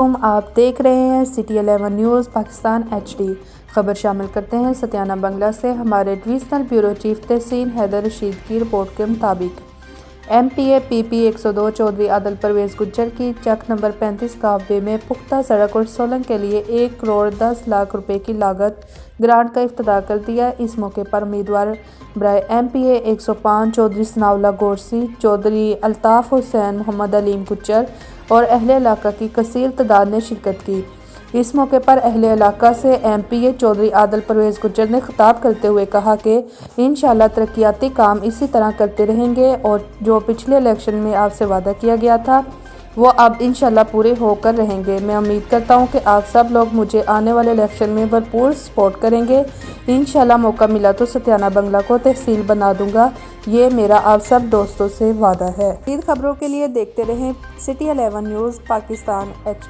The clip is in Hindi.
आप देख रहे हैं सिटी 11 न्यूज़ पाकिस्तान HD। खबर शामिल करते हैं सतियाना बंगला से। हमारे डिवीजनल ब्यूरो चीफ तहसीन हैदर रशीद की रिपोर्ट के मुताबिक MPA PP 102 चौधरी आदल परवेज़ गुज्जर की चक नंबर 35 काबे में पुख्ता सड़क और सोलंग के लिए 1 करोड़ 10 लाख रुपए की लागत ग्रांट का इफ्तिताह कर दिया। इस मौके पर उम्मीदवार बराए MPA 105 चौधरी सनाउल्लाह गोरसी, चौधरी अल्ताफ़ हुसैन, मोहम्मद अलीम गुज्जर और अहले इलाका की कसीर तादाद ने शिरकत की। इस मौके पर अहले इलाका से MPA चौधरी आदल परवेज़ गुज्जर ने खिताब करते हुए कहा कि इंशाअल्लाह तरक्याती काम इसी तरह करते रहेंगे और जो पिछले इलेक्शन में आपसे वादा किया गया था वो अब इंशाअल्लाह पूरे होकर रहेंगे। मैं उम्मीद करता हूं कि आप सब लोग मुझे आने वाले इलेक्शन में भरपूर सपोर्ट करेंगे। इंशाअल्लाह मौका मिला तो सतियाना बंगला को तहसील बना दूंगा, ये मेरा आप सब दोस्तों से वादा है। मज़ीद खबरों के लिए देखते रहें सिटी 11 न्यूज़ पाकिस्तान HD।